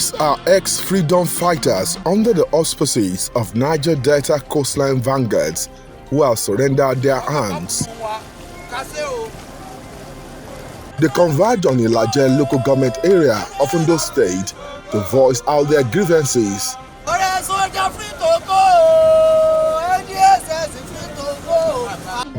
These are ex-freedom fighters under the auspices of Niger Delta coastline Vanguards who have surrendered their arms. They converged on Allege local government area of Ondo State to voice out their grievances.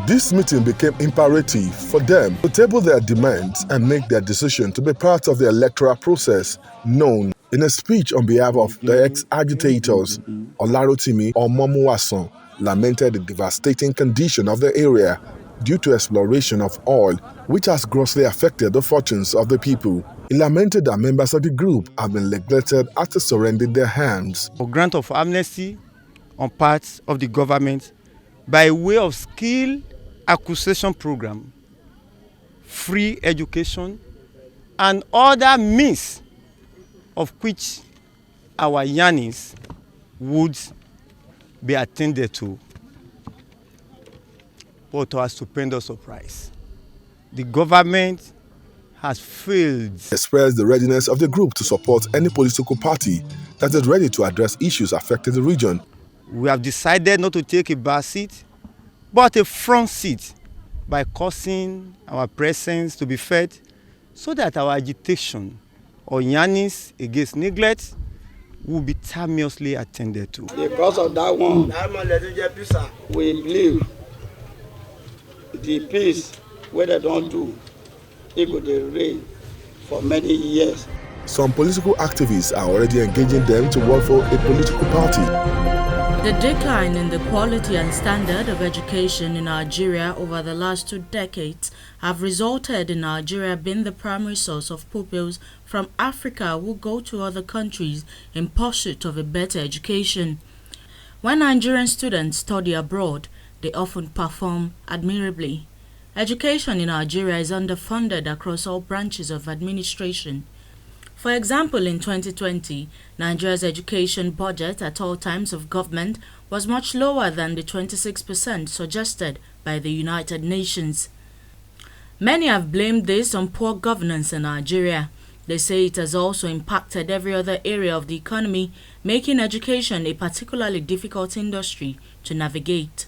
This meeting became imperative for them to table their demands and make their decision to be part of the electoral process known. In a speech on behalf of the ex-agitators, Omomuwason lamented the devastating condition of the area due to exploration of oil, which has grossly affected the fortunes of the people. He lamented that members of the group have been neglected after surrendering their hands. A grant of amnesty on parts of the government by way of skill acquisition program, free education, and other means of which our yearnings would be attended to. But to our stupendous surprise, the government has failed. Expressed the readiness of the group to support any political party that is ready to address issues affecting the region. We have decided not to take a back seat, but a front seat by causing our presence to be fed so that our agitation or yearnings against neglect will be timeously attended to. Because of that one, we believe the peace where they don't do, it could reign for many years. Some political activists are already engaging them to work for a political party. The decline in the quality and standard of education in Nigeria over the last 2 decades have resulted in Nigeria being the primary source of pupils from Africa who go to other countries in pursuit of a better education. When Nigerian students study abroad, they often perform admirably. Education in Nigeria is underfunded across all branches of administration. For example, in 2020, Nigeria's education budget at all times of government was much lower than the 26% suggested by the United Nations. Many have blamed this on poor governance in Nigeria. They say it has also impacted every other area of the economy, making education a particularly difficult industry to navigate.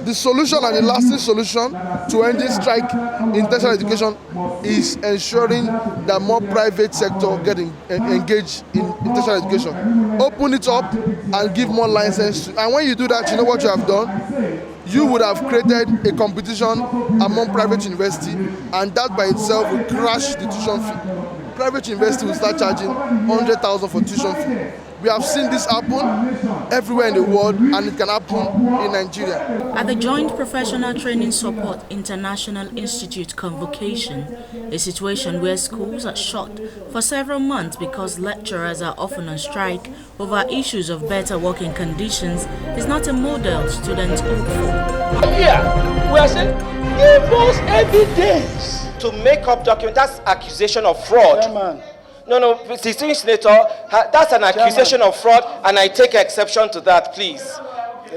The solution and the lasting solution to ending strike in tertiary education is ensuring that more private sector get engaged in tertiary education. Open it up and give more license. And when you do that, you know what you have done? You would have created a competition among private universities, and that by itself will crash the tuition fee. Private university will start charging 100,000 for tuition fee. We have seen this happen everywhere in the world, and it can happen in Nigeria. At the Joint Professional Training Support International Institute convocation, a situation where schools are shut for several months because lecturers are often on strike over issues of better working conditions is not a model students hope for. Yeah, we are saying, give us evidence to make up documents. That's accusation of fraud. Chairman. No, distinguished senator, that's an accusation of fraud, and I take exception to that, please.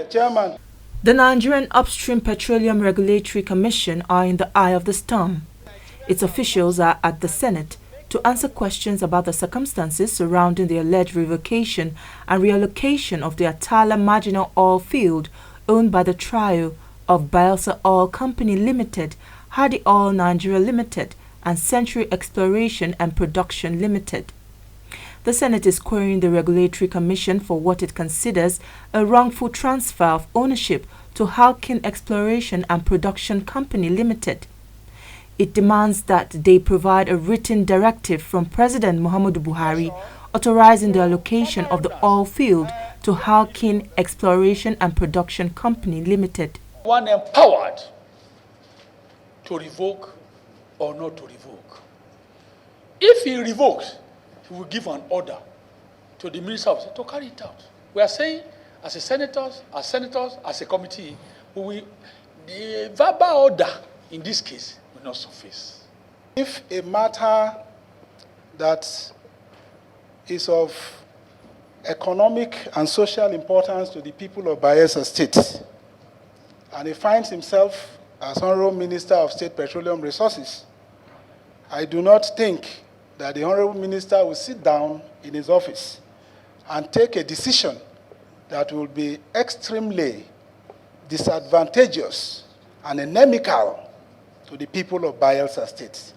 Chairman. The Nigerian Upstream Petroleum Regulatory Commission are in the eye of the storm. Its officials are at the Senate to answer questions about the circumstances surrounding the alleged revocation and reallocation of the Atala marginal oil field owned by the trio of Bayelsa Oil Company Limited, Hardy Oil Nigeria Limited, and Century Exploration and Production Limited. The Senate is querying the Regulatory Commission for what it considers a wrongful transfer of ownership to Halkin Exploration and Production Company Limited. It demands that they provide a written directive from President Muhammadu Buhari authorizing the allocation of the oil field to Halkin Exploration and Production Company Limited. One empowered to revoke or not to revoke. If he revokes, he will give an order to the Minister of State to carry it out. We are saying, as senators, as a committee, the verbal order in this case will not suffice. If a matter that is of economic and social importance to the people of Bayelsa State, and he finds himself as Honorable Minister of State Petroleum Resources, I do not think that the Honorable Minister will sit down in his office and take a decision that will be extremely disadvantageous and inimical to the people of Bayelsa State.